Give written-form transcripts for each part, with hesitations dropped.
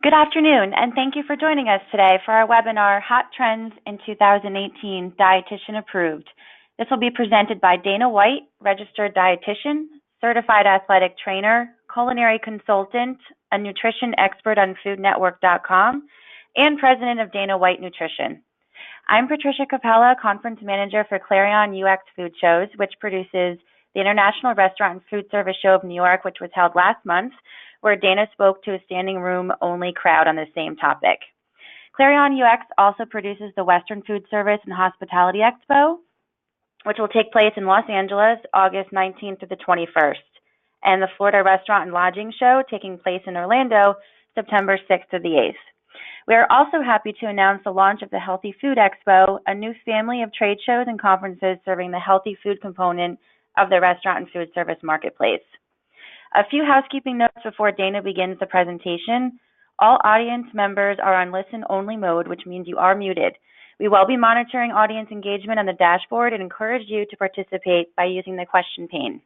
Good afternoon, and thank you for joining us today for our webinar, Hot Trends in 2018, Dietitian Approved. This will be presented by Dana White, Registered Dietitian, Certified Athletic Trainer, Culinary Consultant, a nutrition expert on FoodNetwork.com, and President of Dana White Nutrition. I'm Patricia Capella, Conference Manager for Clarion UX Food Shows, which produces the International Restaurant and Food Service Show of New York, which was held last month, where Dana spoke to a standing room-only crowd on the same topic. Clarion UX also produces the Western Food Service and Hospitality Expo, which will take place in Los Angeles, August 19th to the 21st, and the Florida Restaurant and Lodging Show taking place in Orlando, September 6th to the 8th. We are also happy to announce the launch of the Healthy Food Expo, a new family of trade shows and conferences serving the healthy food component of the restaurant and food service marketplace. A few housekeeping notes before Dana begins the presentation. All audience members are on listen-only mode, which means you are muted. We will be monitoring audience engagement on the dashboard and encourage you to participate by using the question pane.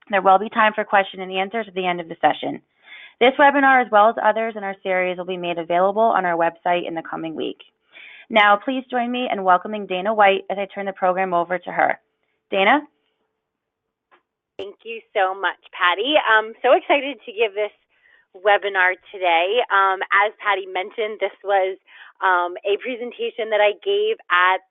There will be time for question and answers at the end of the session. This webinar, as well as others in our series, will be made available on our website in the coming week. Now, please join me in welcoming Dana White as I turn the program over to her. Dana? Thank you so much, Patty. I'm so excited to give this webinar today. As Patty mentioned, this was a presentation that I gave at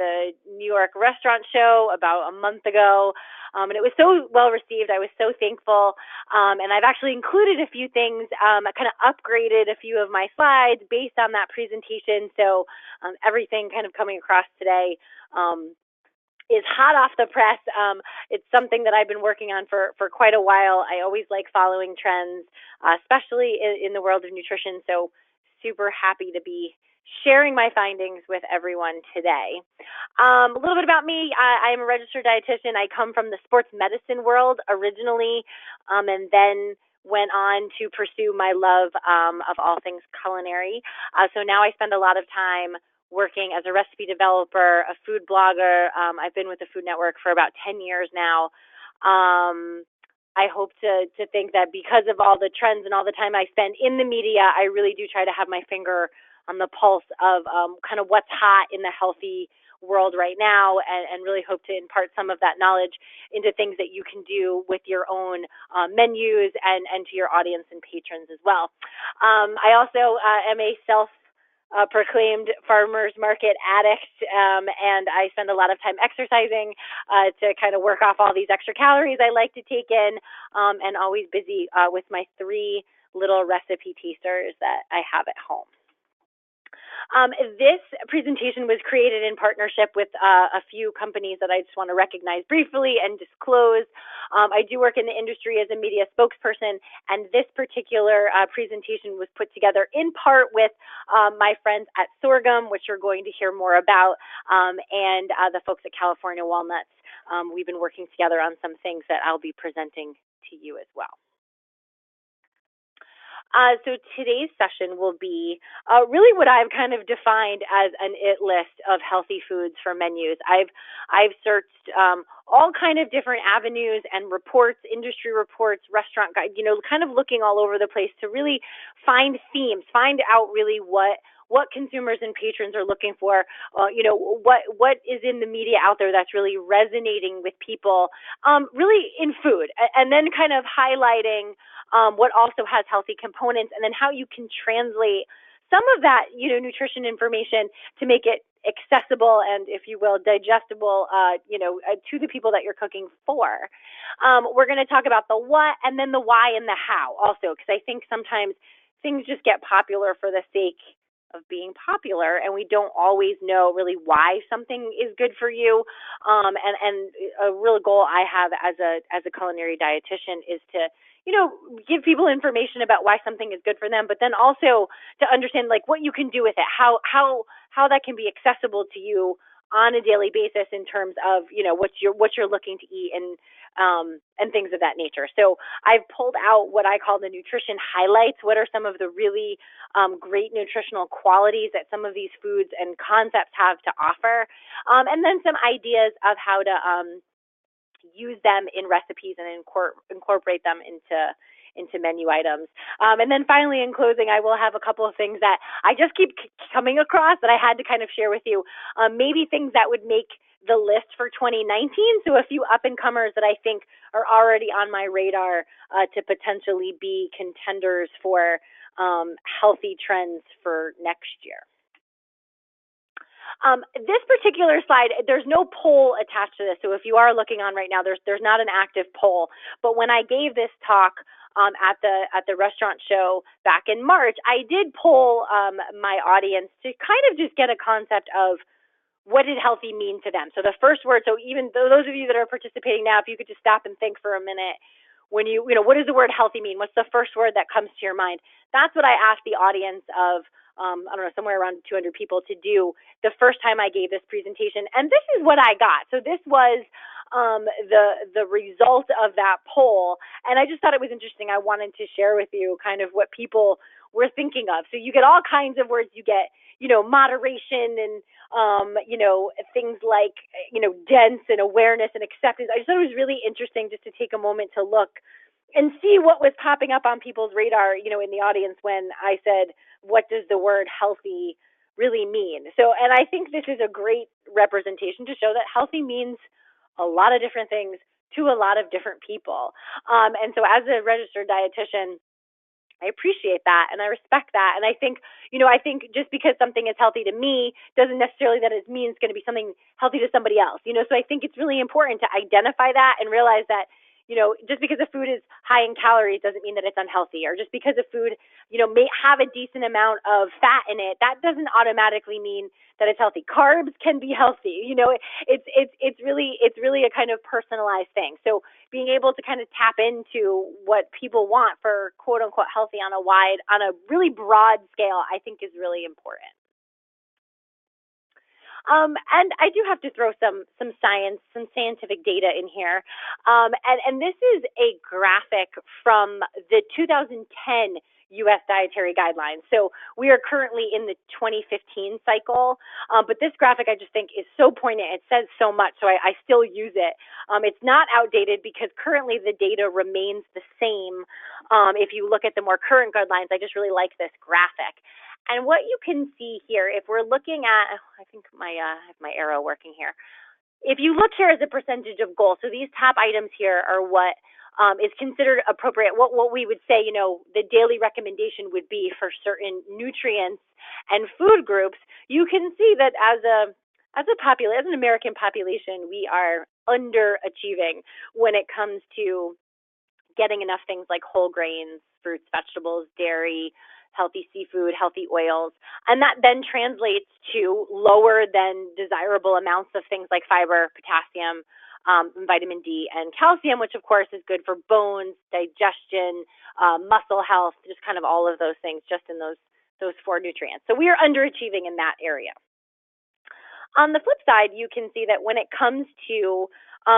the New York Restaurant Show about a month ago, and it was so well received. I was so thankful, and I've actually included a few things. I kind of upgraded a few of my slides based on that presentation, so everything kind of coming across today is hot off the press. It's something that I've been working on for quite a while. I always like following trends, especially in the world of nutrition, so super happy to be sharing my findings with everyone today. A little bit about me. I am a registered dietitian. I come from the sports medicine world originally, and then went on to pursue my love of all things culinary. So now I spend a lot of time working as a recipe developer, a food blogger. I've been with the Food Network for about 10 years now. I hope to think that because of all the trends and all the time I spend in the media, I really do try to have my finger on the pulse of kind of what's hot in the healthy world right now, and really hope to impart some of that knowledge into things that you can do with your own menus and to your audience and patrons as well. I also am a proclaimed farmers market addict, and I spend a lot of time exercising to kind of work off all these extra calories I like to take in, and always busy with my 3 little recipe tasters that I have at home. This presentation was created in partnership with a few companies that I just want to recognize briefly and disclose. I do work in the industry as a media spokesperson, and this particular presentation was put together in part with my friends at Sorghum, which you're going to hear more about, and the folks at California Walnuts. We've been working together on some things that I'll be presenting to you as well. So today's session will be really what I've kind of defined as an IT list of healthy foods for menus. I've searched all kind of different avenues and reports, industry reports, restaurant guide, kind of looking all over the place to really find themes, find out really what consumers and patrons are looking for, what is in the media out there that's really resonating with people, really in food, and then kind of highlighting what also has healthy components, and then how you can translate some of that, nutrition information to make it accessible and, if you will, digestible, to the people that you're cooking for. We're going to talk about the what and then the why and the how also, because I think sometimes things just get popular for the sake of being popular, and we don't always know really why something is good for you. And a real goal I have as a culinary dietitian is to give people information about why something is good for them, but then also to understand like what you can do with it, how that can be accessible to you on a daily basis in terms of what you're looking to eat and things of that nature. So I've pulled out what I call the nutrition highlights. What are some of the really great nutritional qualities that some of these foods and concepts have to offer, and then some ideas of how to use them in recipes and incorporate them into into menu items. And then finally, in closing, I will have a couple of things that I just keep coming across that I had to kind of share with you. Maybe things that would make the list for 2019. So a few up and comers that I think are already on my radar to potentially be contenders for healthy trends for next year. This particular slide, there's no poll attached to this. So if you are looking on right now, there's not an active poll. But when I gave this talk at the restaurant show back in March, I did poll my audience to kind of just get a concept of what did healthy mean to them. So the first word, so even those of you that are participating now, if you could just stop and think for a minute, when you know, what does the word healthy mean? What's the first word that comes to your mind? That's what I asked the audience of, I don't know, somewhere around 200 people to do the first time I gave this presentation. And this is what I got. So this was the result of that poll. And I just thought it was interesting. I wanted to share with you kind of what people were thinking of. So you get all kinds of words. You get, you know, moderation and, you know, things like, you know, dense and awareness and acceptance. I just thought it was really interesting just to take a moment to look and see what was popping up on people's radar, you know, in the audience when I said, what does the word healthy really mean? So, and I think this is a great representation to show that healthy means a lot of different things to a lot of different people. And so as a registered dietitian, I appreciate that and I respect that. And I think, you know, I think just because something is healthy to me doesn't necessarily that it means it's going to be something healthy to somebody else, you know. So I think it's really important to identify that and realize that, you know, just because a food is high in calories doesn't mean that it's unhealthy, or just because a food, you know, may have a decent amount of fat in it, that doesn't automatically mean that it's healthy. Carbs can be healthy, you know. It's really a kind of personalized thing. So being able to kind of tap into what people want for quote unquote healthy on a really broad scale, I think is really important. And I do have to throw some scientific data in here. And this is a graphic from the 2010 U.S. dietary guidelines. So we are currently in the 2015 cycle, but this graphic I just think is so poignant. It says so much, so I still use it. It's not outdated because currently the data remains the same. If you look at the more current guidelines, I just really like this graphic. And what you can see here, if we're looking at, I think I have my arrow working here. If you look here as a percentage of goal, so these top items here are what is considered appropriate, what we would say, you know, the daily recommendation would be for certain nutrients and food groups. You can see that as an American population, we are underachieving when it comes to getting enough things like whole grains, fruits, vegetables, dairy, healthy seafood, healthy oils, and that then translates to lower than desirable amounts of things like fiber, potassium, vitamin D, and calcium, which of course is good for bones, digestion, muscle health, just kind of all of those things just in those four nutrients. So we are underachieving in that area. On the flip side, you can see that when it comes to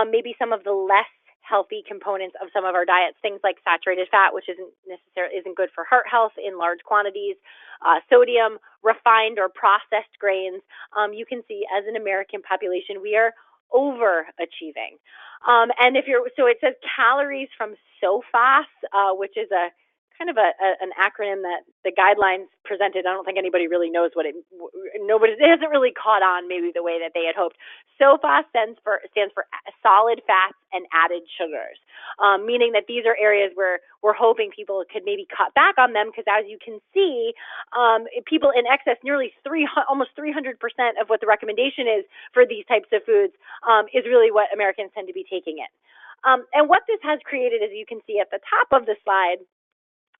maybe some of the less healthy components of some of our diets, things like saturated fat, which isn't good for heart health in large quantities, sodium, refined or processed grains. You can see as an American population, we are overachieving. And so it says calories from SOFAS, which is a kind of an acronym that the guidelines presented. I don't think anybody really knows it hasn't really caught on maybe the way that they had hoped. SOFA stands for solid fats and added sugars, meaning that these are areas where we're hoping people could maybe cut back on them, because as you can see, people in excess, almost 300% of what the recommendation is for these types of foods is really what Americans tend to be taking in. And what this has created, as you can see at the top of the slide,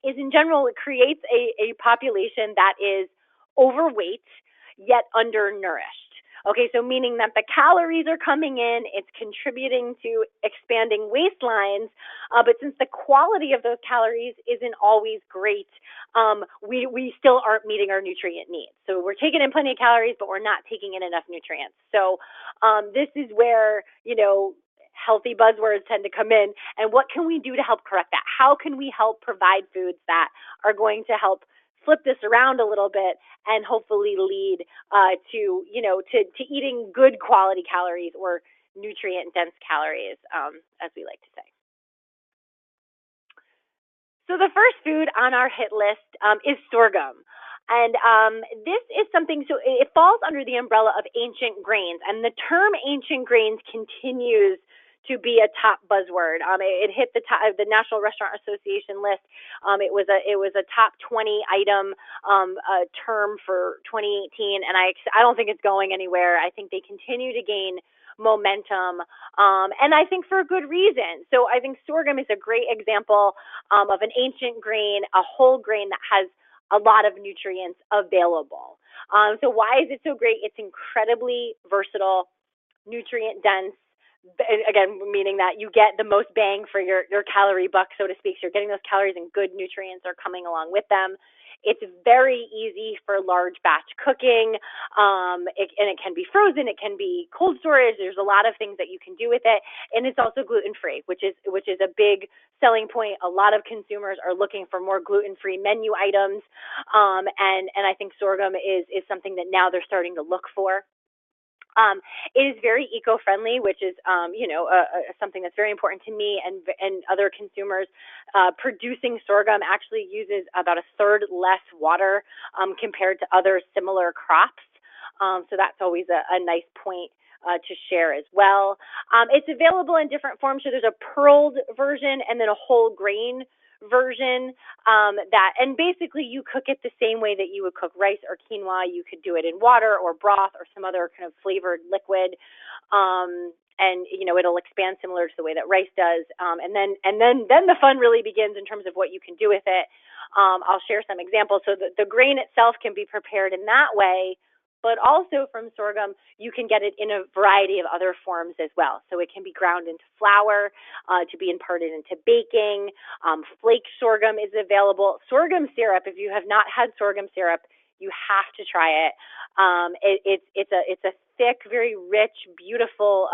is in general, it creates a population that is overweight yet undernourished. Okay, so meaning that the calories are coming in, it's contributing to expanding waistlines, but since the quality of those calories isn't always great, we still aren't meeting our nutrient needs. So we're taking in plenty of calories, but we're not taking in enough nutrients. So this is where, you know, healthy buzzwords tend to come in, and what can we do to help correct that? How can we help provide foods that are going to help flip this around a little bit and hopefully lead to eating good quality calories, or nutrient dense calories, as we like to say. So the first food on our hit list is sorghum. And this is something, so it falls under the umbrella of ancient grains. And the term ancient grains continues to be a top buzzword. It hit the National Restaurant Association list. It was a top 20 item term for 2018, and I don't think it's going anywhere. I think they continue to gain momentum, and I think for a good reason. So I think sorghum is a great example of an ancient grain, a whole grain that has a lot of nutrients available. So why is it so great? It's incredibly versatile, nutrient dense. Again, meaning that you get the most bang for your calorie buck, so to speak. So you're getting those calories and good nutrients are coming along with them. It's very easy for large batch cooking, and it can be frozen, it can be cold storage. There's a lot of things that you can do with it, and it's also gluten-free, which is a big selling point. A lot of consumers are looking for more gluten-free menu items, and I think sorghum is something that now they're starting to look for. It is very eco-friendly, which is, something that's very important to me and other consumers. Producing sorghum actually uses about a third less water compared to other similar crops. So that's always a nice point to share as well. It's available in different forms. So there's a pearled version and then a whole grain version and basically you cook it the same way that you would cook rice or quinoa. You could do it in water or broth or some other kind of flavored liquid, and it'll expand similar to the way that rice does. And then the fun really begins in terms of what you can do with it. I'll share some examples. So the grain itself can be prepared in that way, but also from sorghum, you can get it in a variety of other forms as well. So it can be ground into flour to be imparted into baking. Flake sorghum is available. Sorghum syrup, if you have not had sorghum syrup, you have to try it. It's a thick, very rich, beautiful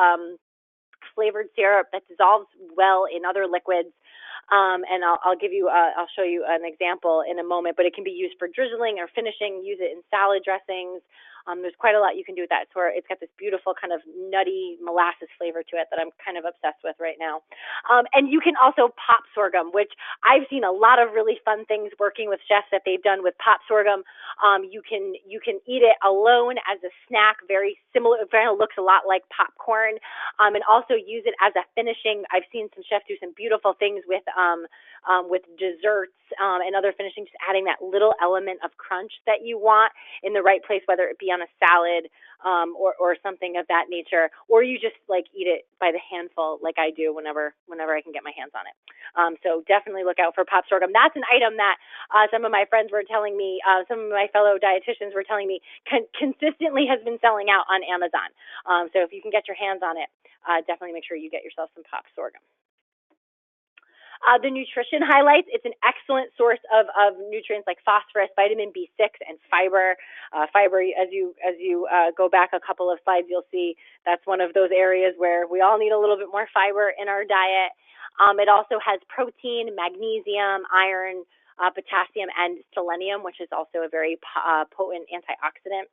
flavored syrup that dissolves well in other liquids. And I'll show you an example in a moment, but it can be used for drizzling or finishing, use it in salad dressings. There's quite a lot you can do with that. So it's got this beautiful kind of nutty molasses flavor to it that I'm kind of obsessed with right now. And you can also pop sorghum, which I've seen a lot of really fun things working with chefs that they've done with pop sorghum. You can eat it alone as a snack, very similar. It kind of looks a lot like popcorn, and also use it as a finishing. I've seen some chefs do some beautiful things with desserts and other finishing, just adding that little element of crunch that you want in the right place, whether it be on a salad or something of that nature, or you just like eat it by the handful like I do whenever I can get my hands on it. So definitely look out for pop sorghum. That's an item that some of my friends were telling me, some of my fellow dietitians were telling me consistently has been selling out on Amazon. So if you can get your hands on it, definitely make sure you get yourself some pop sorghum. The nutrition highlights, it's an excellent source of nutrients like phosphorus, vitamin B6, and fiber. Fiber, as you go back a couple of slides, you'll see that's one of those areas where we all need a little bit more fiber in our diet. It also has protein, magnesium, iron, potassium, and selenium, which is also a very potent antioxidant.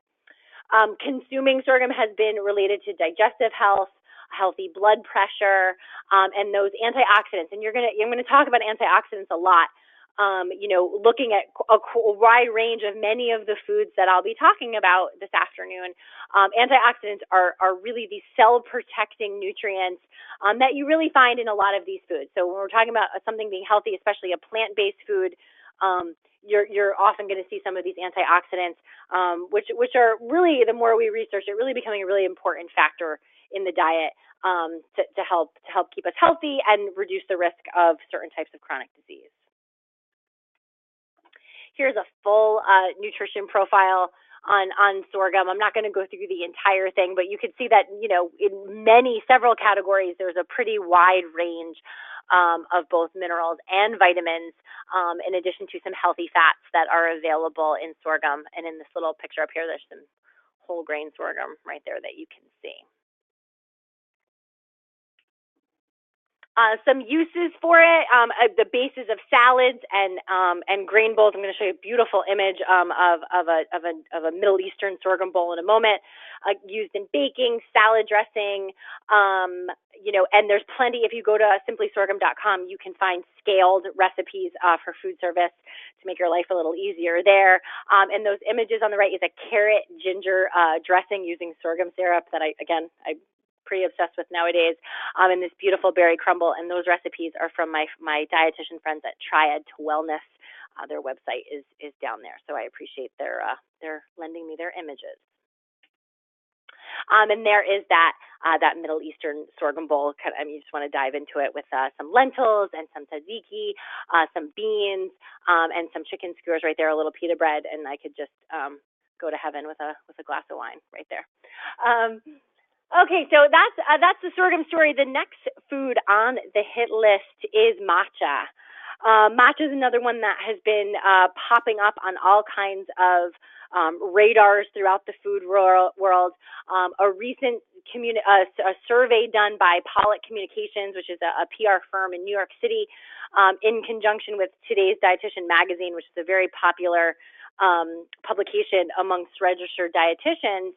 Consuming sorghum has been related to digestive health, healthy blood pressure, and those antioxidants. And I'm going to talk about antioxidants a lot. Looking at a wide range of many of the foods that I'll be talking about this afternoon. Antioxidants are really these cell-protecting nutrients that you really find in a lot of these foods. So when we're talking about something being healthy, especially a plant-based food, you're often going to see some of these antioxidants, which are really, the more we research it, really becoming a really important factor in the diet to help keep us healthy and reduce the risk of certain types of chronic disease. Here's a full nutrition profile on sorghum. I'm not going to go through the entire thing, but you can see that, in several categories, there's a pretty wide range of both minerals and vitamins, in addition to some healthy fats that are available in sorghum. And in this little picture up here, there's some whole grain sorghum right there that you can see. Some uses for it, the bases of salads and grain bowls. I'm going to show you a beautiful image of a Middle Eastern sorghum bowl in a moment. Used in baking, salad dressing, and there's plenty. If you go to simplysorghum.com, you can find scaled recipes for food service to make your life a little easier there. And those images on the right is a carrot ginger dressing using sorghum syrup that I'm pretty obsessed with nowadays, and this beautiful berry crumble. And those recipes are from my dietitian friends at Triad to Wellness. Their website is down there, so I appreciate their lending me their images. And there is that Middle Eastern sorghum bowl. You just want to dive into it with some lentils and some tzatziki, some beans, and some chicken skewers right there, a little pita bread, and I could just go to heaven with a glass of wine right there. Okay, so that's the sorghum story. The next food on the hit list is matcha. Matcha is another one that has been popping up on all kinds of radars throughout the food world. A recent a survey done by Pollock Communications, which is a PR firm in New York City, in conjunction with Today's Dietitian magazine, which is a very popular publication amongst registered dietitians.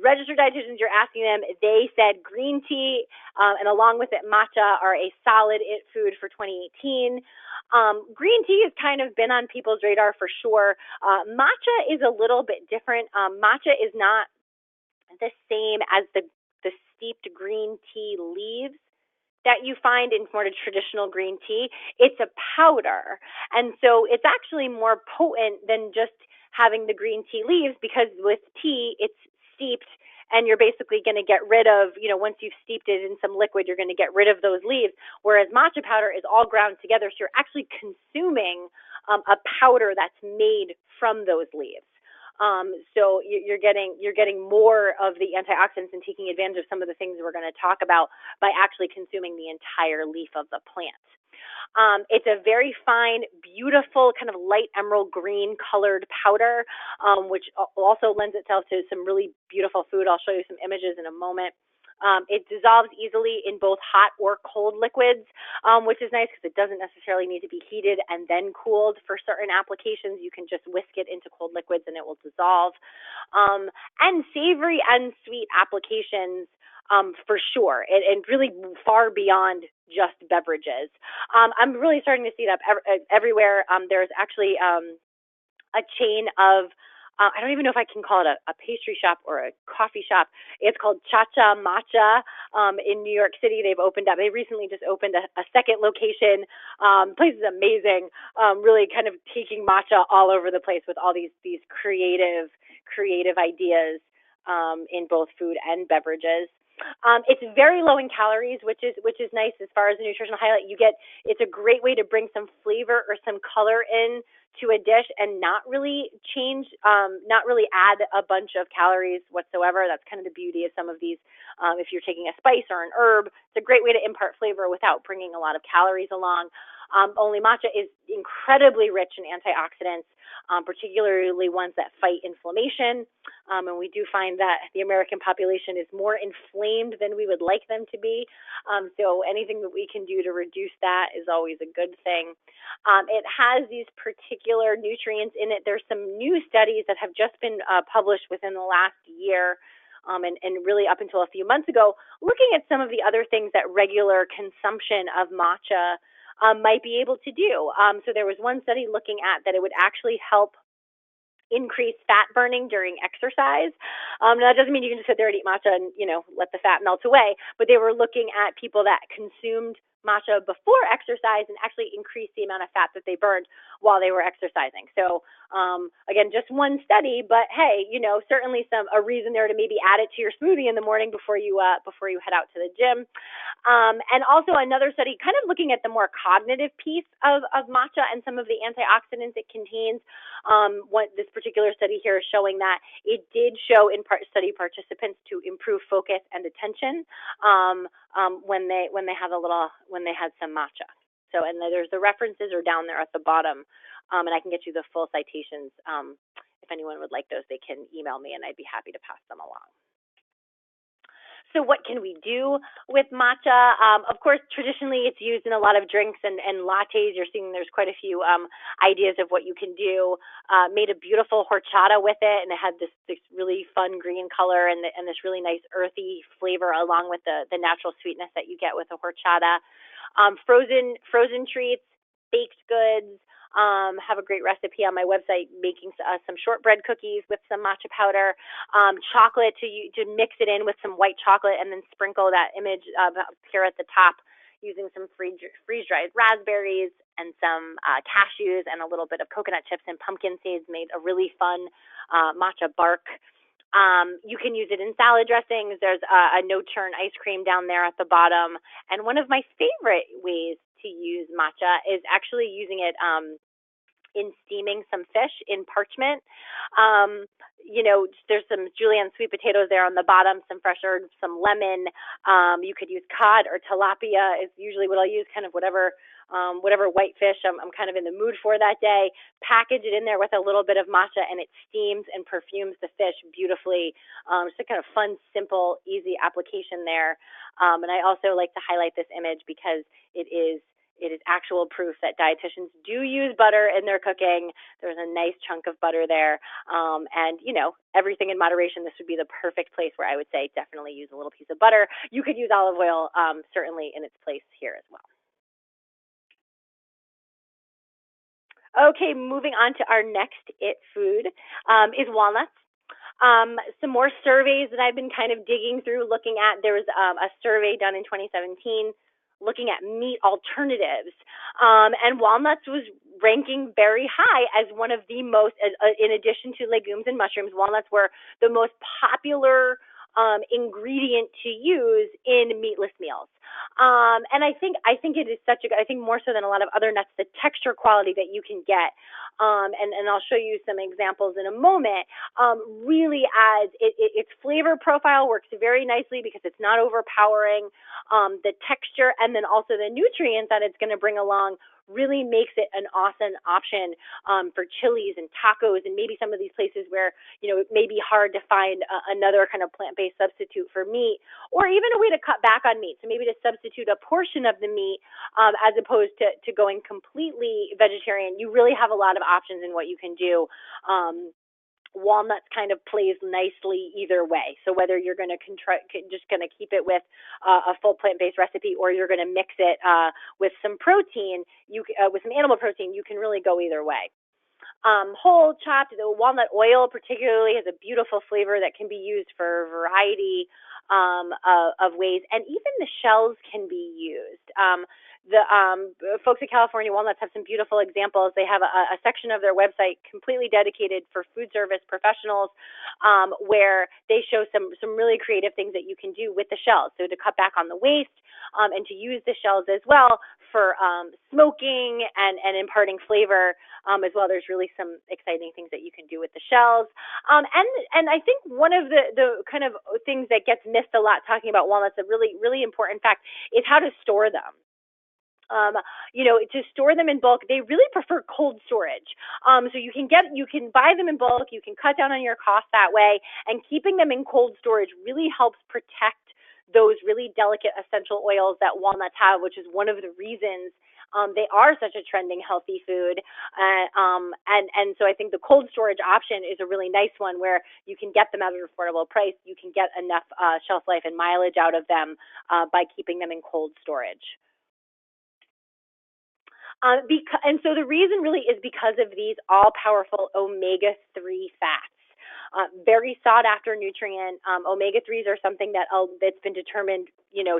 Registered dietitians, you're asking them, they said green tea and along with it matcha are a solid it food for 2018. Green tea has kind of been on people's radar for sure. Matcha is a little bit different. Matcha is not the same as the steeped green tea leaves that you find in more traditional green tea. It's a powder. And so it's actually more potent than just having the green tea leaves, because with tea, it's steeped and you're basically going to get rid of, once you've steeped it in some liquid, you're going to get rid of those leaves. Whereas matcha powder is all ground together. So you're actually consuming a powder that's made from those leaves. So you're getting more of the antioxidants and taking advantage of some of the things we're going to talk about by actually consuming the entire leaf of the plant. It's a very fine, beautiful, kind of light emerald green colored powder, which also lends itself to some really beautiful food. I'll show you some images in a moment. It dissolves easily in both hot or cold liquids, which is nice because it doesn't necessarily need to be heated and then cooled for certain applications. You can just whisk it into cold liquids and it will dissolve. And savory and sweet applications for sure, and really far beyond just beverages. I'm really starting to see that everywhere. There's actually a chain of I don't even know if I can call it a pastry shop or a coffee shop. It's called Cha-Cha Matcha in New York City. They've opened up. They recently just opened a second location. The place is amazing. Really kind of taking matcha all over the place with all these creative ideas in both food and beverages. It's very low in calories, which is nice as far as a nutritional highlight. It's a great way to bring some flavor or some color in to a dish and not really add a bunch of calories whatsoever. That's kind of the beauty of some of these. If you're taking a spice or an herb, it's a great way to impart flavor without bringing a lot of calories along. Only matcha is incredibly rich in antioxidants, particularly ones that fight inflammation. And we do find that the American population is more inflamed than we would like them to be. So anything that we can do to reduce that is always a good thing. It has these particular nutrients in it. There's some new studies that have just been published within the last year. And really up until a few months ago, looking at some of the other things that regular consumption of matcha might be able to do. So there was one study looking at that it would actually help increase fat burning during exercise. Now that doesn't mean you can just sit there and eat matcha and, let the fat melt away, but they were looking at people that consumed matcha before exercise and actually increased the amount of fat that they burned while they were exercising. So again, just one study, but hey, certainly a reason there to maybe add it to your smoothie in the morning before you head out to the gym. And also another study kind of looking at the more cognitive piece of matcha and some of the antioxidants it contains. This particular study here is showing that it did show in study participants to improve focus and attention when they had some matcha. So, and there's the references are down there at the bottom, and I can get you the full citations. If anyone would like those, they can email me, and I'd be happy to pass them along. So what can we do with matcha? Of course, traditionally it's used in a lot of drinks and lattes. You're seeing there's quite a few ideas of what you can do. Made a beautiful horchata with it, and it had this really fun green color and this really nice earthy flavor along with the natural sweetness that you get with a horchata. Frozen treats, baked goods. Have a great recipe on my website making some shortbread cookies with some matcha powder. Chocolate to mix it in with some white chocolate and then sprinkle that image here at the top using some freeze-dried raspberries and some cashews and a little bit of coconut chips and pumpkin seeds made a really fun matcha bark. You can use it in salad dressings. There's a no-churn ice cream down there at the bottom. And one of my favorite ways to use matcha is actually using it in steaming some fish in parchment. There's some julienne sweet potatoes there on the bottom, some fresh herbs, some lemon. You could use cod or tilapia is usually what I'll use, kind of whatever white fish I'm kind of in the mood for that day. Package it in there with a little bit of matcha, and it steams and perfumes the fish beautifully. Just a kind of fun, simple, easy application there. And I also like to highlight this image because it is actual proof that dietitians do use butter in their cooking. There's a nice chunk of butter there. And, everything in moderation, this would be the perfect place where I would say definitely use a little piece of butter. You could use olive oil, certainly in its place here as well. Okay, moving on to our next IT food is walnuts. Some more surveys that I've been kind of digging through, looking at. There was a survey done in 2017 looking at meat alternatives, and walnuts was ranking very high as one of the most, in addition to legumes and mushrooms, walnuts were the most popular ingredient to use in meatless meals. And I think it is I think more so than a lot of other nuts, the texture quality that you can get, and I'll show you some examples in a moment, really adds, its flavor profile works very nicely because it's not overpowering. The texture and then also the nutrients that it's going to bring along really makes it an awesome option for chilies and tacos and maybe some of these places where, it may be hard to find another kind of plant-based substitute for meat, or even a way to cut back on meat. So maybe to substitute a portion of the meat as opposed to going completely vegetarian. You really have a lot of options in what you can do. Walnuts kind of plays nicely either way. So whether you're going to just going to keep it with a full plant-based recipe, or you're going to mix it with some protein, with some animal protein, you can really go either way. Whole chopped, the walnut oil particularly has a beautiful flavor that can be used for a variety of ways, and even the shells can be used. The folks at California Walnuts have some beautiful examples. They have a section of their website completely dedicated for food service professionals, where they show some really creative things that you can do with the shells. So to cut back on the waste, and to use the shells as well for smoking and imparting flavor as well. There's really some exciting things that you can do with the shells. And I think one of the kind of things that gets missed a lot talking about walnuts, a really, really important fact, is how to store them. To store them in bulk, they really prefer cold storage. So you can buy them in bulk, you can cut down on your costs that way, and keeping them in cold storage really helps protect those really delicate essential oils that walnuts have, which is one of the reasons they are such a trending healthy food. And so I think the cold storage option is a really nice one where you can get them at an affordable price. You can get enough shelf life and mileage out of them by keeping them in cold storage. And so the reason really is because of these all-powerful omega-3 fats. Very sought-after nutrient. Omega-3s are something that's been determined,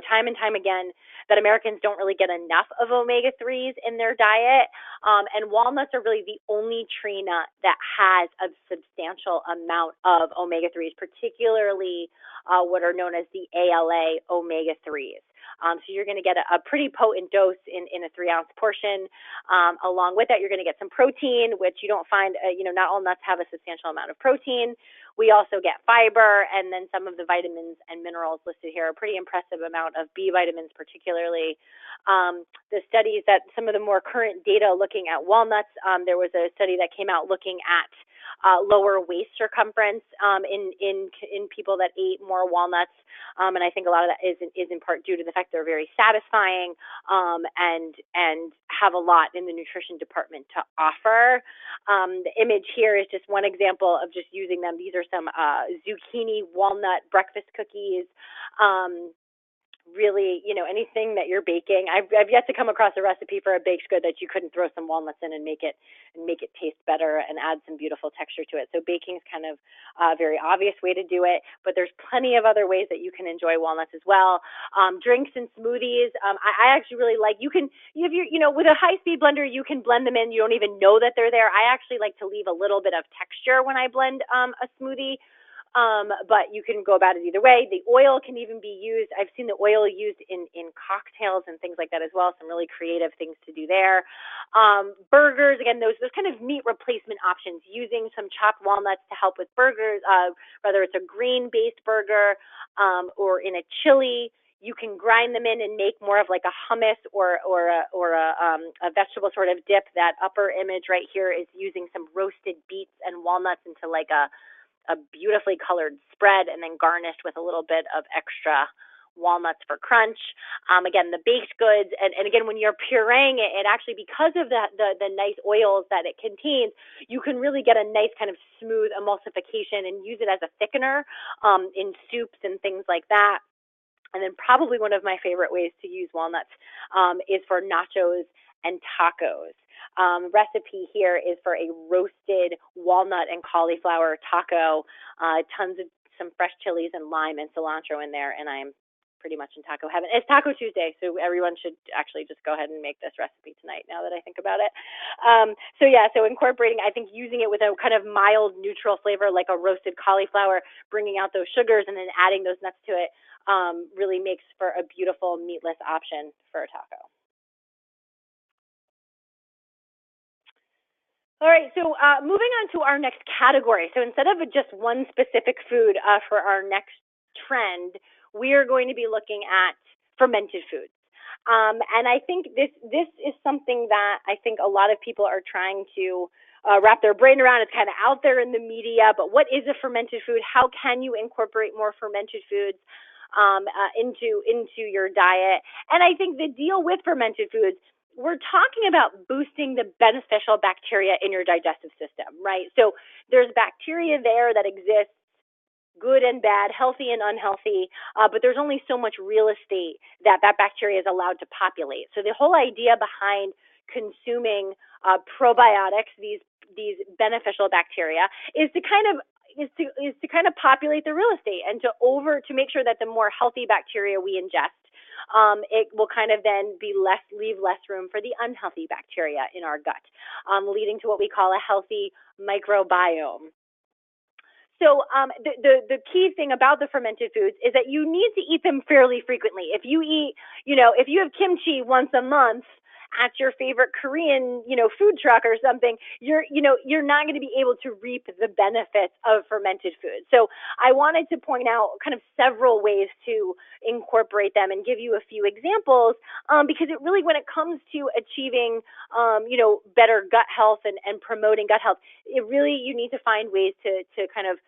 time and time again, that Americans don't really get enough of omega-3s in their diet. And walnuts are really the only tree nut that has a substantial amount of omega-3s, particularly what are known as the ALA omega-3s. So you're going to get a pretty potent dose in a 3-ounce portion. Along with that, you're going to get some protein, which you don't find, not all nuts have a substantial amount of protein. We also get fiber, and then some of the vitamins and minerals listed here, a pretty impressive amount of B vitamins particularly. The studies that some of the more current data looking at walnuts, there was a study that came out looking at lower waist circumference in people that ate more walnuts, and I think a lot of that is in part due to the fact they're very satisfying and have a lot in the nutrition department to offer. The image here is just one example of just using them. These are some zucchini walnut breakfast cookies. Really, anything that you're baking. I've yet to come across a recipe for a baked good that you couldn't throw some walnuts in and make it taste better and add some beautiful texture to it. So baking is kind of a very obvious way to do it, but there's plenty of other ways that you can enjoy walnuts as well. Drinks and smoothies. I actually really like, with a high-speed blender, you can blend them in. You don't even know that they're there. I actually like to leave a little bit of texture when I blend a smoothie. But you can go about it either way. The oil can even be used. I've seen the oil used in cocktails and things like that as well. Some really creative things to do there. Burgers, again, those kind of meat replacement options, using some chopped walnuts to help with burgers, whether it's a grain-based burger or in a chili. You can grind them in and make more of like a hummus or a vegetable sort of dip. That upper image right here is using some roasted beets and walnuts into like a beautifully colored spread, and then garnished with a little bit of extra walnuts for crunch. Again, the baked goods, and again, when you're pureeing it, it actually, because of the nice oils that it contains, you can really get a nice kind of smooth emulsification and use it as a thickener in soups and things like that. And then probably one of my favorite ways to use walnuts is for nachos and tacos. Recipe here is for a roasted walnut and cauliflower taco, tons of some fresh chilies and lime and cilantro in there, and I'm pretty much in taco heaven. It's Taco Tuesday, so everyone should actually just go ahead and make this recipe tonight now that I think about it. So incorporating, I think using it with a kind of mild neutral flavor like a roasted cauliflower, bringing out those sugars and then adding those nuts to it really makes for a beautiful meatless option for a taco. All right, so moving on to our next category. So instead of just one specific food for our next trend, we are going to be looking at fermented foods. And I think this is something that I think a lot of people are trying to wrap their brain around. It's kind of out there in the media, but what is a fermented food? How can you incorporate more fermented foods into your diet? And I think the deal with fermented foods, we're talking about boosting the beneficial bacteria in your digestive system, right? So there's bacteria there that exists, good and bad, healthy and unhealthy, but there's only so much real estate that bacteria is allowed to populate. So the whole idea behind consuming probiotics, these beneficial bacteria, is to kind of populate the real estate and to make sure that the more healthy bacteria we ingest, it will kind of then leave less room for the unhealthy bacteria in our gut, leading to what we call a healthy microbiome. So the key thing about the fermented foods is that you need to eat them fairly frequently. If you if you have kimchi once a month at your favorite Korean, food truck or something, you're not going to be able to reap the benefits of fermented foods. So I wanted to point out kind of several ways to incorporate them and give you a few examples, because it really, when it comes to achieving, better gut health and promoting gut health, you need to find ways to kind of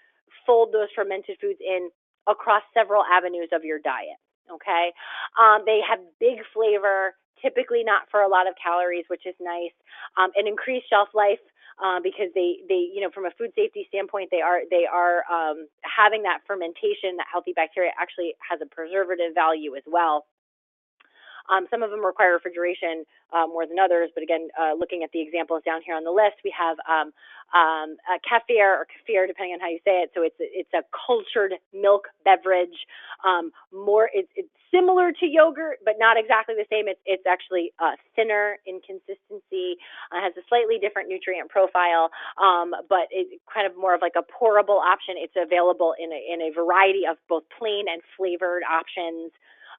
fold those fermented foods in across several avenues of your diet. Okay. They have big flavor, typically not for a lot of calories, which is nice. An increased shelf life, because they from a food safety standpoint, they are having that fermentation. That healthy bacteria actually has a preservative value as well. Some of them require refrigeration more than others, but again, looking at the examples down here on the list, we have kefir or kefir, depending on how you say it. So it's a cultured milk beverage. It's similar to yogurt, but not exactly the same. It's actually thinner in consistency. Has a slightly different nutrient profile, but it's kind of more of like a pourable option. It's available in a variety of both plain and flavored options.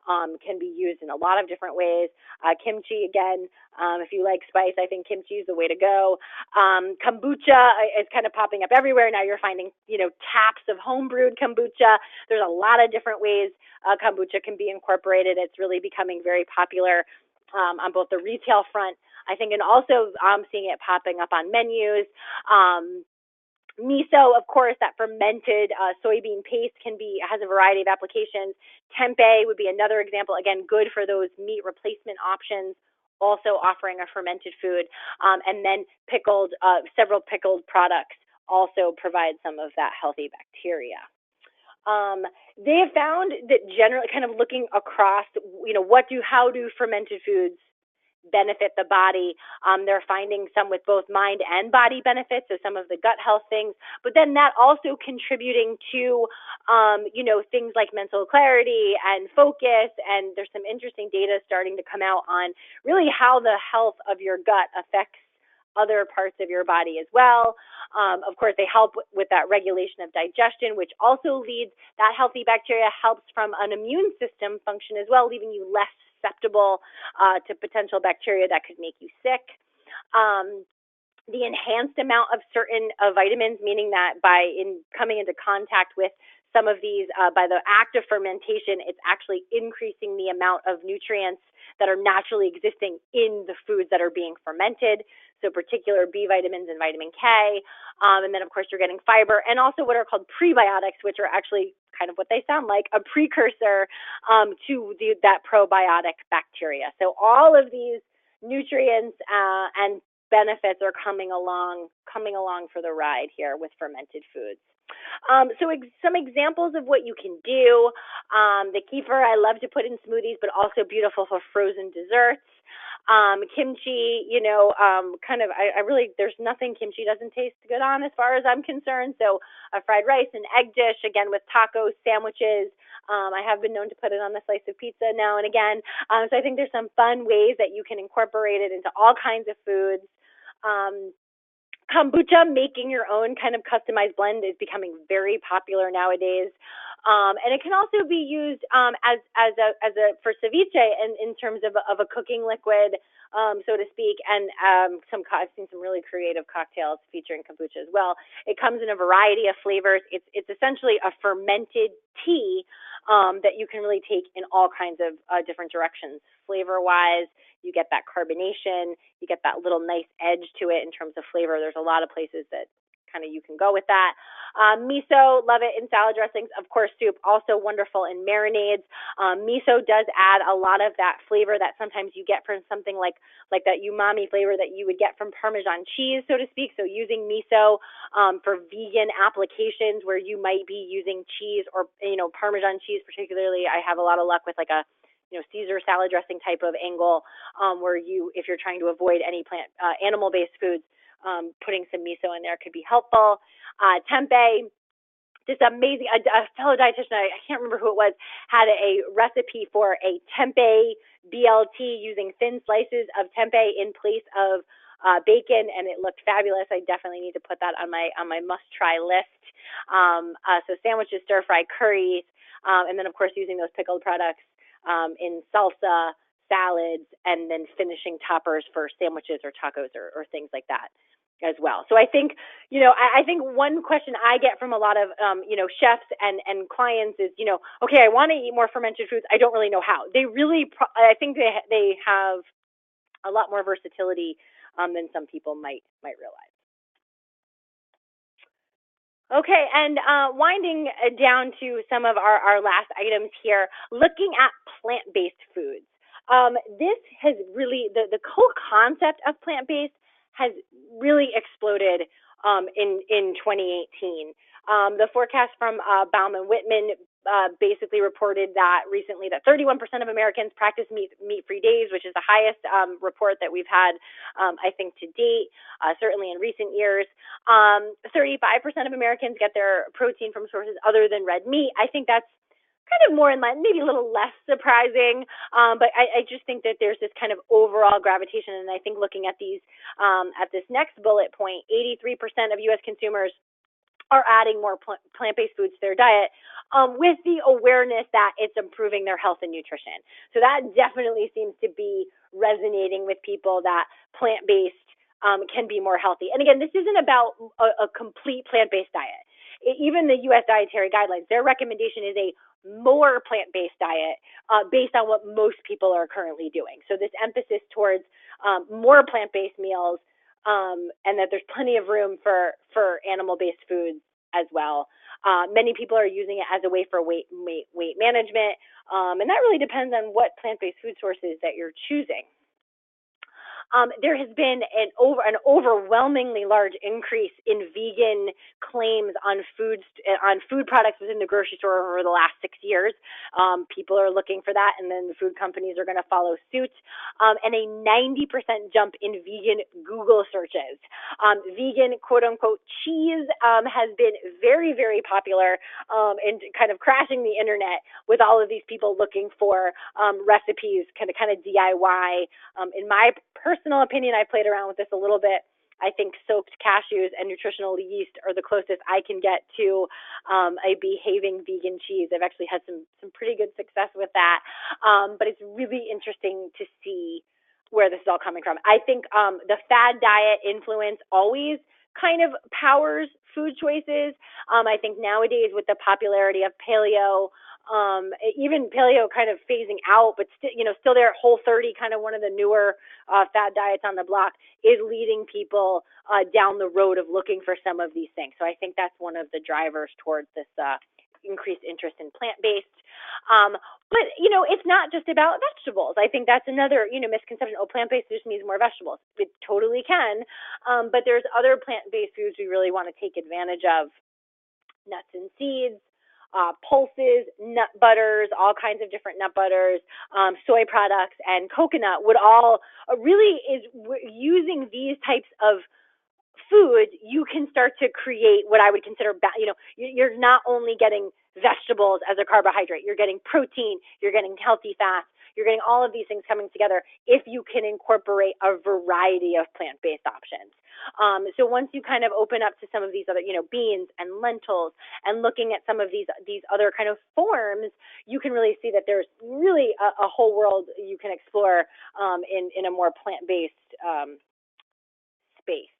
can be used in a lot of different ways. Kimchi, again, if you like spice, I think kimchi is the way to go. Kombucha is kind of popping up everywhere. Now you're finding, taps of home brewed kombucha. There's a lot of different ways kombucha can be incorporated. It's really becoming very popular on both the retail front, I think, and also I'm seeing it popping up on menus. Miso, of course, that fermented soybean paste has a variety of applications. Tempeh would be another example. Again, good for those meat replacement options, also offering a fermented food. And then several pickled products also provide some of that healthy bacteria. They have found that generally, kind of looking across, how do fermented foods benefit the body? They're finding some with both mind and body benefits, so some of the gut health things, but then that also contributing to, things like mental clarity and focus. And there's some interesting data starting to come out on really how the health of your gut affects other parts of your body as well. Of course, they help with that regulation of digestion, which also that healthy bacteria helps from an immune system function as well, leaving you less susceptible to potential bacteria that could make you sick. The enhanced amount of certain vitamins, meaning that coming into contact with some of these, by the act of fermentation, it's actually increasing the amount of nutrients that are naturally existing in the foods that are being fermented, so particular B vitamins and vitamin K. And then, of course, you're getting fiber and also what are called prebiotics, which are actually kind of what they sound like, a precursor to that probiotic bacteria. So all of these nutrients and benefits are coming along for the ride here with fermented foods. So some examples of what you can do. The kefir I love to put in smoothies, but also beautiful for frozen desserts. Kimchi, there's nothing kimchi doesn't taste good on as far as I'm concerned. So a fried rice and egg dish, again, with tacos, sandwiches. I have been known to put it on a slice of pizza now and again. So I think there's some fun ways that you can incorporate it into all kinds of foods. Kombucha, making your own kind of customized blend, is becoming very popular nowadays. And it can also be used for ceviche in terms of a cooking liquid, so to speak. And I've seen some really creative cocktails featuring kombucha as well. It comes in a variety of flavors. It's essentially a fermented tea that you can really take in all kinds of different directions. Flavor-wise, you get that carbonation, you get that little nice edge to it in terms of flavor. There's a lot of places that kind of you can go with that. Miso, love it in salad dressings. Of course, soup, also wonderful in marinades. Miso does add a lot of that flavor that sometimes you get from something like that umami flavor that you would get from Parmesan cheese, so to speak. So using miso for vegan applications where you might be using cheese or, Parmesan cheese particularly, I have a lot of luck with like a Caesar salad dressing type of angle, where if you're trying to avoid any animal-based foods, putting some miso in there could be helpful. Tempeh, just amazing. A fellow dietitian, I can't remember who it was, had a recipe for a tempeh BLT using thin slices of tempeh in place of bacon, and it looked fabulous. I definitely need to put that on my must-try list. So sandwiches, stir-fry curries, and then, of course, using those pickled products in salsa, salads, and then finishing toppers for sandwiches or tacos or things like that as well. So I think, I think one question I get from a lot of, chefs and clients is, okay, I want to eat more fermented foods. I don't really know how. They really, I think they have a lot more versatility than some people might realize. Okay, and winding down to some of our last items here, looking at plant-based foods. This has really, the whole concept of plant-based has really exploded in 2018. The forecast from Bauman Whitman basically reported that recently that 31% of Americans practice meat-free days, which is the highest report that we've had, I think, to date, certainly in recent years. 35% of Americans get their protein from sources other than red meat. I think that's kind of more in line, maybe a little less surprising, but I just think that there's this kind of overall gravitation, and I think looking at these, at this next bullet point, 83% of U.S. consumers are adding more plant-based foods to their diet, with the awareness that it's improving their health and nutrition. So that definitely seems to be resonating with people, that plant-based can be more healthy. And again, this isn't about a complete plant-based diet. Even the U.S. dietary guidelines, their recommendation is a more plant-based diet based on what most people are currently doing. So this emphasis towards more plant-based meals, and that there's plenty of room for animal-based foods as well. Many people are using it as a way for weight management, and that really depends on what plant-based food sources that you're choosing. There has been an overwhelmingly large increase in vegan claims on food products within the grocery store over the last 6 years. People are looking for that, and then the food companies are going to follow suit. And a 90% jump in vegan Google searches. Vegan quote unquote cheese has been very, very popular and kind of crashing the internet with all of these people looking for recipes, kind of DIY. In my personal opinion, I played around with this a little bit. I think soaked cashews and nutritional yeast are the closest I can get to a behaving vegan cheese. I've actually had some pretty good success with that, but it's really interesting to see where this is all coming from. I think the fad diet influence always kind of powers food choices. I think nowadays with the popularity of paleo, even paleo kind of phasing out, but still there at Whole30, kind of one of the newer fad diets on the block, is leading people down the road of looking for some of these things. So I think that's one of the drivers towards this increased interest in plant-based. But, it's not just about vegetables. I think that's another, misconception. Oh, plant-based just means more vegetables. It totally can. But there's other plant-based foods we really want to take advantage of. Nuts and seeds, pulses, nut butters, all kinds of different nut butters, soy products, and coconut would all really is using these types of food, you can start to create what I would consider, you're not only getting vegetables as a carbohydrate, you're getting protein, you're getting healthy fats, you're getting all of these things coming together if you can incorporate a variety of plant-based options. So once you kind of open up to some of these other, beans and lentils, and looking at some of these other kind of forms, you can really see that there's really a whole world you can explore in a more plant-based space.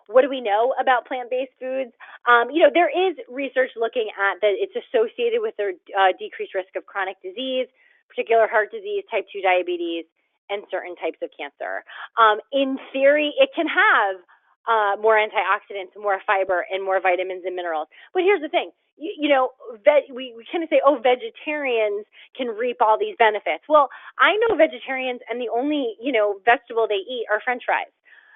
What do we know about plant-based foods? There is research looking at that it's associated with their decreased risk of chronic disease, particular heart disease, type 2 diabetes, and certain types of cancer. In theory, it can have more antioxidants, more fiber, and more vitamins and minerals. But here's the thing. We kind of say, vegetarians can reap all these benefits. Well, I know vegetarians, and the only, vegetable they eat are French fries.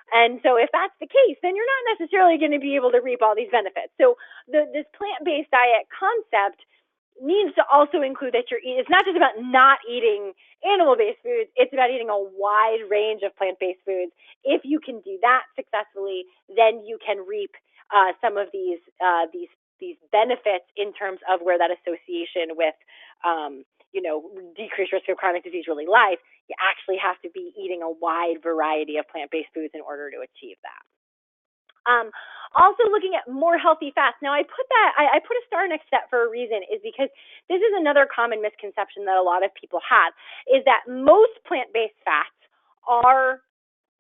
And so if that's the case, then you're not necessarily going to be able to reap all these benefits. So this plant-based diet concept needs to also include that it's not just about not eating animal-based foods, it's about eating a wide range of plant-based foods. If you can do that successfully, then you can reap some of these benefits in terms of where that association with decreased risk of chronic disease really lies. You actually have to be eating a wide variety of plant-based foods in order to achieve that. Also looking at more healthy fats. Now I put a star next to that for a reason, is because this is another common misconception that a lot of people have, is that most plant-based fats are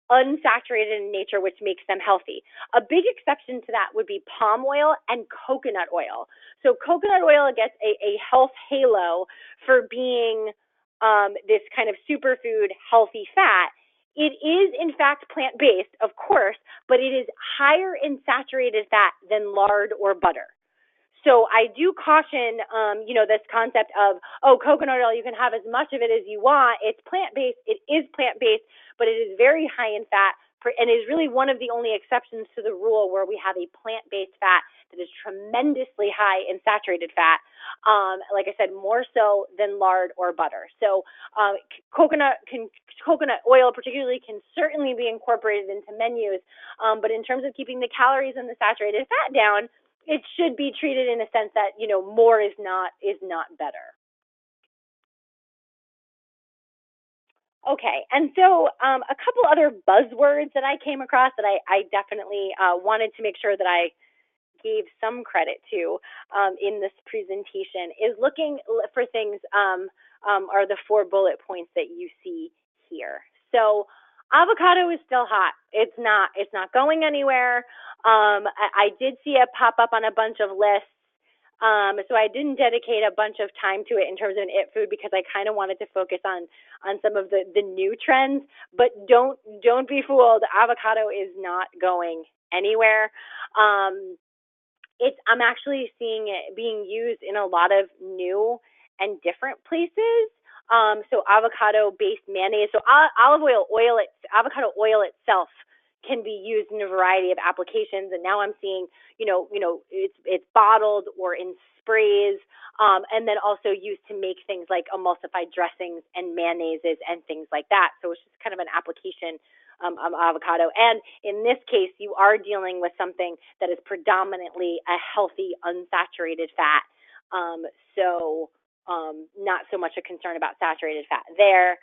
unsaturated in nature, which makes them healthy. A big exception to that would be palm oil and coconut oil. So coconut oil gets a health halo for being this kind of superfood healthy fat. It is, in fact, plant-based, of course, but it is higher in saturated fat than lard or butter. So I do caution, this concept of, coconut oil, you can have as much of it as you want. It's plant-based. It is plant-based, but it is very high in fat, and is really one of the only exceptions to the rule where we have a plant-based fat that is tremendously high in saturated fat. Like I said, more so than lard or butter. So coconut oil particularly can certainly be incorporated into menus, but in terms of keeping the calories and the saturated fat down, it should be treated in a sense that, more is not better. Okay, and so a couple other buzzwords that I came across that I definitely wanted to make sure that I gave some credit to in this presentation is looking for things are the 4 bullet points that you see here. So avocado is still hot. It's not going anywhere. I did see it pop up on a bunch of lists. So I didn't dedicate a bunch of time to it in terms of an it food because I kind of wanted to focus on some of the new trends. But don't be fooled. Avocado is not going anywhere. I'm actually seeing it being used in a lot of new and different places. So avocado-based mayonnaise. So avocado oil itself can be used in a variety of applications. And now I'm seeing, it's bottled or in sprays, and then also used to make things like emulsified dressings and mayonnaises and things like that. So it's just kind of an application of avocado. And in this case, you are dealing with something that is predominantly a healthy, unsaturated fat. Not so much a concern about saturated fat there.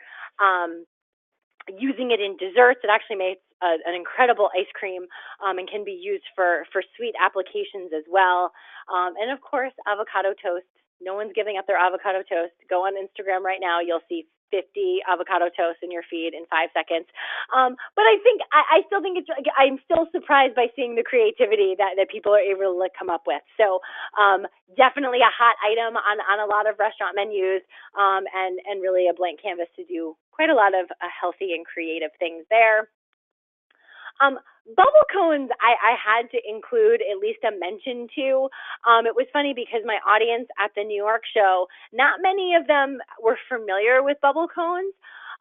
Using it in desserts, it actually makes an incredible ice cream and can be used for sweet applications as well. And of course, avocado toast. No one's giving up their avocado toast. Go on Instagram right now. You'll see 50 avocado toasts in your feed in 5 seconds. But I still think I'm still surprised by seeing the creativity that people are able to come up with. So definitely a hot item on a lot of restaurant menus, and really a blank canvas to do quite a lot of healthy and creative things there. Bubble cones, I had to include at least a mention to. It was funny because my audience at the New York show, not many of them were familiar with bubble cones.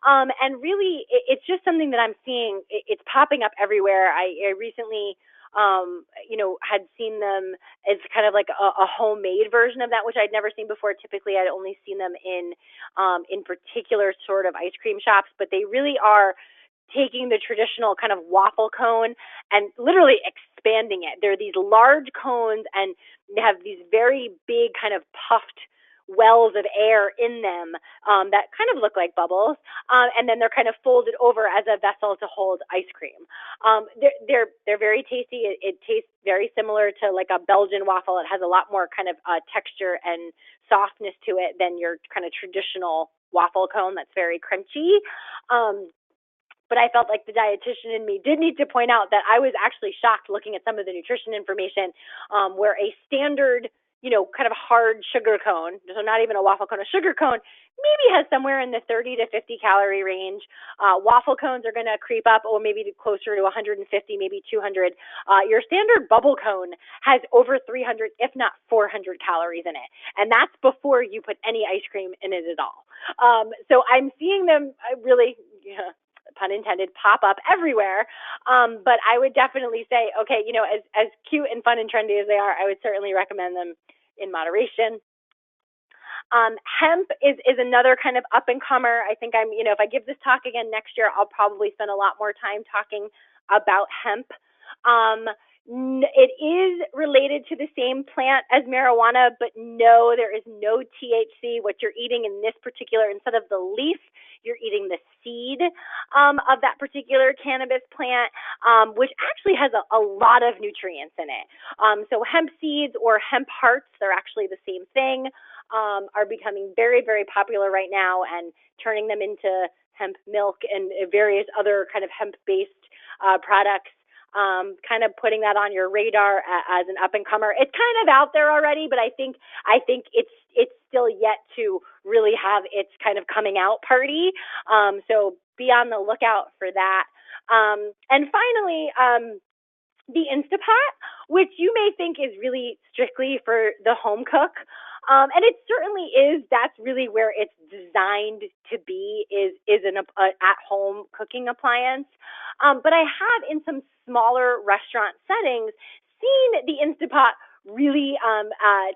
And really, it's just something that I'm seeing. It's popping up everywhere. I recently, had seen them as kind of like a homemade version of that, which I'd never seen before. Typically, I'd only seen them in particular sort of ice cream shops, but they really are taking the traditional kind of waffle cone and literally expanding it. They're these large cones and they have these very big kind of puffed wells of air in them that kind of look like bubbles, and then they're kind of folded over as a vessel to hold ice cream. They're very tasty. It tastes very similar to like a Belgian waffle. It has a lot more kind of texture and softness to it than your kind of traditional waffle cone that's very crunchy. But I felt like the dietitian in me did need to point out that I was actually shocked looking at some of the nutrition information, where a standard, kind of hard sugar cone, so not even a waffle cone, a sugar cone, maybe has somewhere in the 30 to 50 calorie range. Waffle cones are going to creep up, or maybe closer to 150, maybe 200. Your standard bubble cone has over 300, if not 400 calories in it. And that's before you put any ice cream in it at all. So I'm seeing them really, pun intended, pop up everywhere. But I would definitely say, okay, as cute and fun and trendy as they are, I would certainly recommend them in moderation. Hemp is another kind of up and comer. I think if I give this talk again next year, I'll probably spend a lot more time talking about hemp. It is related to the same plant as marijuana, but no, there is no THC. What you're eating in this particular, instead of the leaf, you're eating the seed of that particular cannabis plant, which actually has a lot of nutrients in it. So hemp seeds or hemp hearts, they're actually the same thing, are becoming very, very popular right now, and turning them into hemp milk and various other kind of hemp-based products. Kind of putting that on your radar as an up and comer. It's kind of out there already, but I think it's still yet to really have its kind of coming out party. So be on the lookout for that. And finally, the Instapot, which you may think is really strictly for the home cook. And it certainly is. That's really where it's designed to be, is an at-home cooking appliance. But I have, in some smaller restaurant settings, seen the Instapot really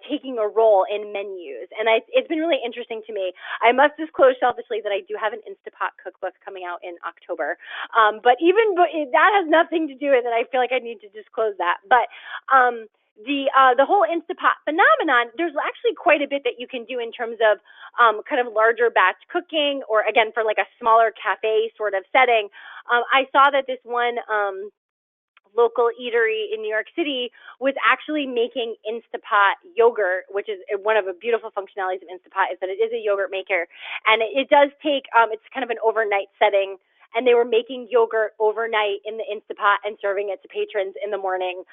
taking a role in menus. And it's been really interesting to me. I must disclose selfishly that I do have an Instapot cookbook coming out in October. But that has nothing to do with it. I feel like I need to disclose that. But the whole Instapot phenomenon, there's actually quite a bit that you can do in terms of kind of larger batch cooking, or again for like a smaller cafe sort of setting. I saw that this one local eatery in New York City was actually making Instapot yogurt, which is one of the beautiful functionalities of Instapot, is that it is a yogurt maker, and it does take it's kind of an overnight setting, and they were making yogurt overnight in the Instapot and serving it to patrons in the morning.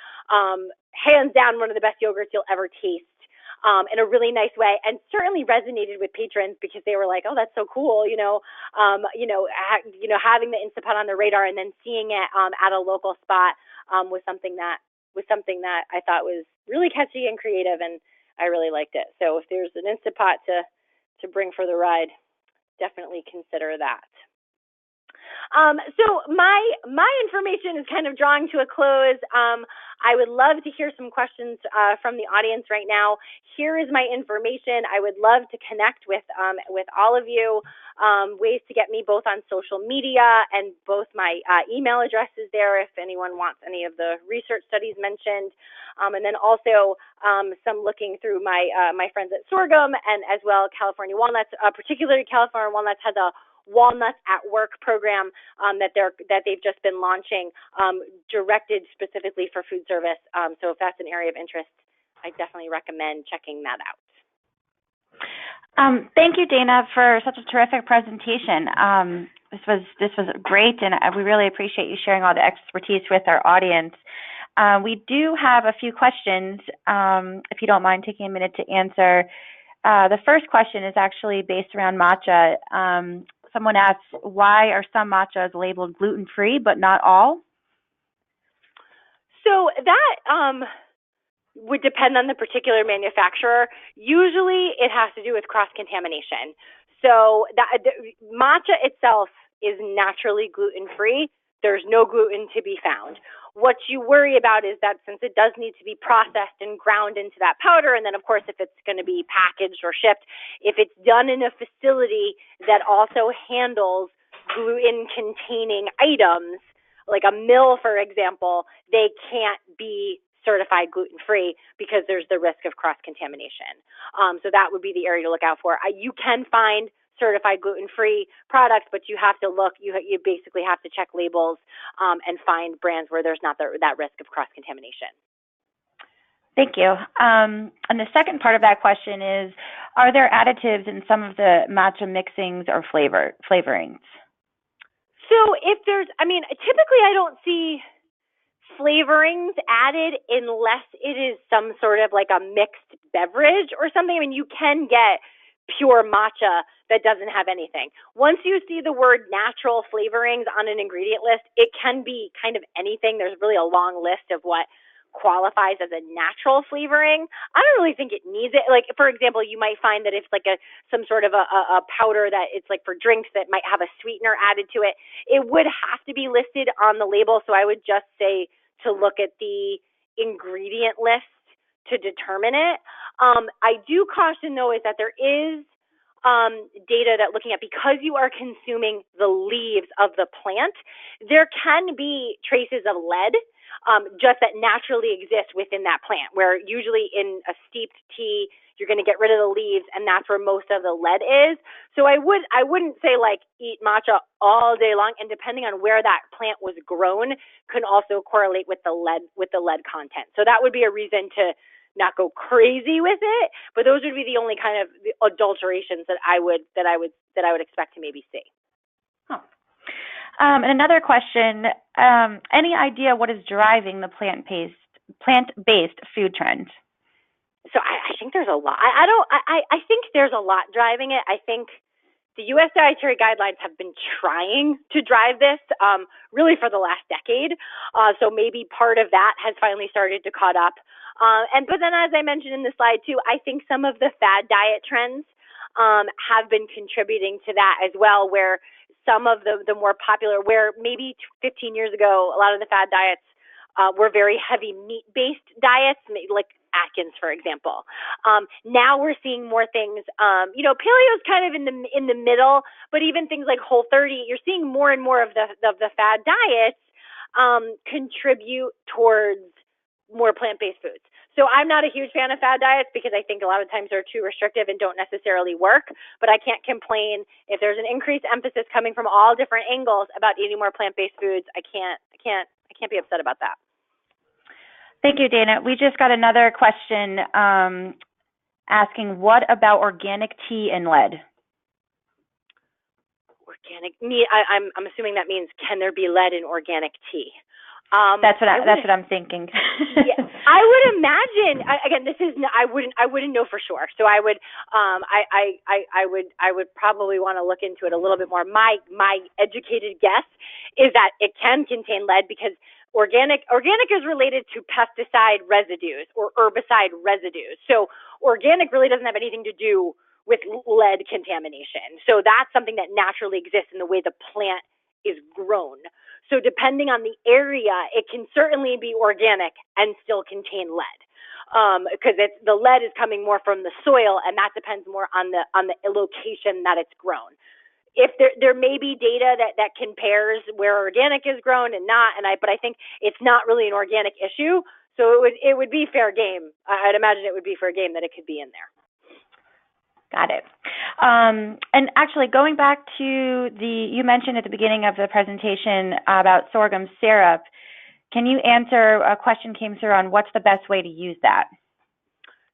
Hands down, one of the best yogurts you'll ever taste. In a really nice way, and certainly resonated with patrons because they were like, "Oh, that's so cool," having the Instapot on the radar and then seeing it at a local spot was something that I thought was really catchy and creative, and I really liked it. So if there's an Instapot to bring for the ride, definitely consider that. So my information is kind of drawing to a close. I would love to hear some questions from the audience right now. Here is my information. I would love to connect with all of you. Ways to get me both on social media, and both my email address is there if anyone wants any of the research studies mentioned. And then also some looking through my friends at Sorghum, and as well California Walnuts. Particularly California Walnuts has a Walnuts at Work program that they've just been launching, directed specifically for food service. So if that's an area of interest, I definitely recommend checking that out. Thank you, Dana, for such a terrific presentation. This was great, and we really appreciate you sharing all the expertise with our audience. We do have a few questions, if you don't mind taking a minute to answer. The first question is actually based around matcha. Someone asks, why are some matchas labeled gluten-free but not all? So that would depend on the particular manufacturer. Usually it has to do with cross-contamination. So the matcha itself is naturally gluten-free. There's no gluten to be found. What you worry about is that since it does need to be processed and ground into that powder, and then of course if it's going to be packaged or shipped, if it's done in a facility that also handles gluten-containing items, like a mill, for example, they can't be certified gluten-free because there's the risk of cross-contamination. So that would be the area to look out for. You can find certified gluten-free products, but you have to look, you basically have to check labels and find brands where there's not that risk of cross-contamination. Thank you. And the second part of that question is, are there additives in some of the matcha mixings or flavorings? So if there's, typically I don't see flavorings added unless it is some sort of like a mixed beverage or something. You can get pure matcha that doesn't have anything. Once you see the word natural flavorings on an ingredient list, it can be kind of anything. There's really a long list of what qualifies as a natural flavoring. I don't really think it needs it. Like, for example, you might find that it's like some sort of a powder that it's like for drinks that might have a sweetener added to it. It would have to be listed on the label. So I would just say to look at the ingredient list to determine it. I do caution, though, is that there is data that looking at, because you are consuming the leaves of the plant, there can be traces of lead just that naturally exist within that plant, where usually in a steeped tea, you're going to get rid of the leaves, and that's where most of the lead is. So I wouldn't say like eat matcha all day long, and depending on where that plant was grown can also correlate with the lead content. So that would be a reason to not go crazy with it, but those would be the only kind of adulterations that I would expect to maybe see. Oh. And another question: any idea what is driving the plant-based food trend? So I think there's a lot. I think there's a lot driving it. I think the U.S. dietary guidelines have been trying to drive this really for the last decade. So maybe part of that has finally started to caught up. But then, as I mentioned in the slide too, I think some of the fad diet trends have been contributing to that as well, where some of the more popular, where maybe 15 years ago, a lot of the fad diets were very heavy meat-based diets, like Atkins, for example. Now we're seeing more things. Paleo is kind of in the middle, but even things like Whole30, you're seeing more and more of the fad diets contribute towards more plant-based foods. So I'm not a huge fan of fad diets because I think a lot of times they're too restrictive and don't necessarily work, but I can't complain if there's an increased emphasis coming from all different angles about eating more plant-based foods. I can't be upset about that. Thank you, Dana. We just got another question asking, what about organic tea and lead? Organic meat. I'm assuming that means, can there be lead in organic tea? That's what I'm thinking. Yeah, I would imagine. Again, this is I wouldn't know for sure. So I would I would probably want to look into it a little bit more. My educated guess is that it can contain lead because organic is related to pesticide residues or herbicide residues. So organic really doesn't have anything to do with lead contamination. So that's something that naturally exists in the way the plant is grown. So depending on the area, it can certainly be organic and still contain lead, because the lead is coming more from the soil, and that depends more on the location that it's grown. If there may be data that compares where organic is grown and not, but I think it's not really an organic issue, so it would be fair game. I'd imagine it would be fair game that it could be in there. Got it. And actually, going back to you mentioned at the beginning of the presentation about sorghum syrup. Can you answer a question came through on what's the best way to use that?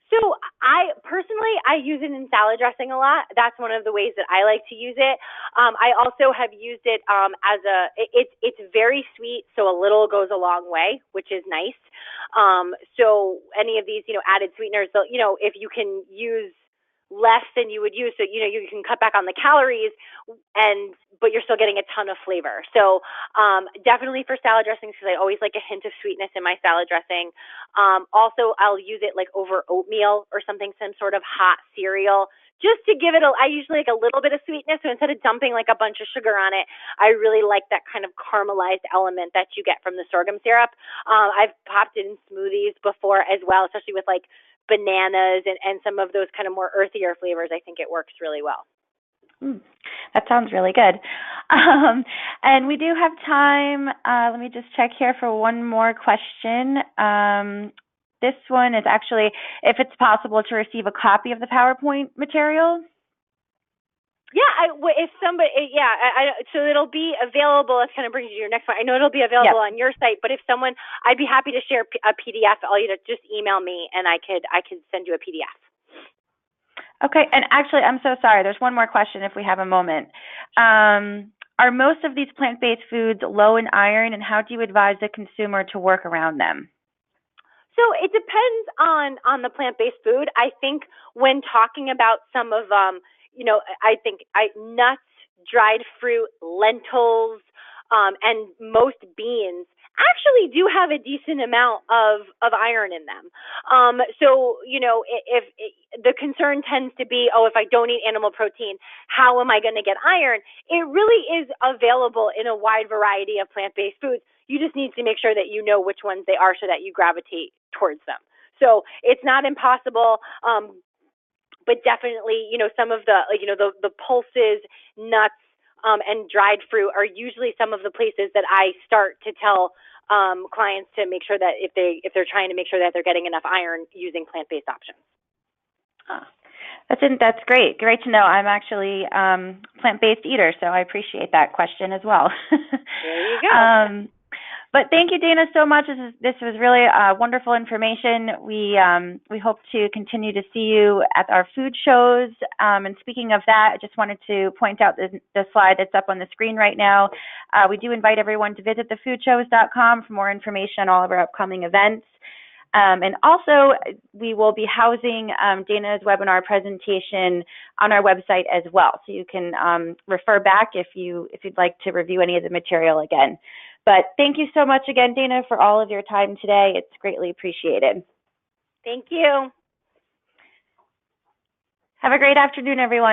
So I personally use it in salad dressing a lot. That's one of the ways that I like to use it. I also have used it it's very sweet, so a little goes a long way, which is nice. So any of these, added sweeteners, if you can use less than you would use, so you can cut back on the calories, but you're still getting a ton of flavor. So definitely for salad dressings, because I always like a hint of sweetness in my salad dressing. Also, I'll use it like over oatmeal or something, some sort of hot cereal, just to give it I usually like a little bit of sweetness. So instead of dumping like a bunch of sugar on it, I really like that kind of caramelized element that you get from the sorghum syrup. I've popped it in smoothies before as well, especially with like bananas and some of those kind of more earthier flavors. I think it works really well. That sounds really good. And we do have time. Let me just check here for one more question. This one is actually if it's possible to receive a copy of the PowerPoint material. Yeah, so it'll be available. It kind of brings you to your next one. I know it'll be available on your site, but I'd be happy to share a PDF. All you just email me, and I could send you a PDF. Okay, and actually, I'm so sorry. There's one more question if we have a moment. Are most of these plant-based foods low in iron, and how do you advise the consumer to work around them? So it depends on the plant-based food. I think when talking about some of I think nuts, dried fruit, lentils, and most beans actually do have a decent amount of iron in them. So, if the concern tends to be, if I don't eat animal protein, how am I going to get iron? It really is available in a wide variety of plant-based foods. You just need to make sure that you know which ones they are so that you gravitate towards them. So it's not impossible. But definitely, some of the pulses, nuts, and dried fruit are usually some of the places that I start to tell clients to make sure that if they're trying to make sure that they're getting enough iron using plant-based options. That's great. Great to know. I'm actually plant-based eater, so I appreciate that question as well. There you go. But thank you, Dana, so much. This was really wonderful information. We hope to continue to see you at our food shows. And speaking of that, I just wanted to point out the slide that's up on the screen right now. We do invite everyone to visit thefoodshows.com for more information on all of our upcoming events. And also, we will be housing Dana's webinar presentation on our website as well, so you can refer back if you'd like to review any of the material again. But thank you so much again, Dana, for all of your time today. It's greatly appreciated. Thank you. Have a great afternoon, everyone.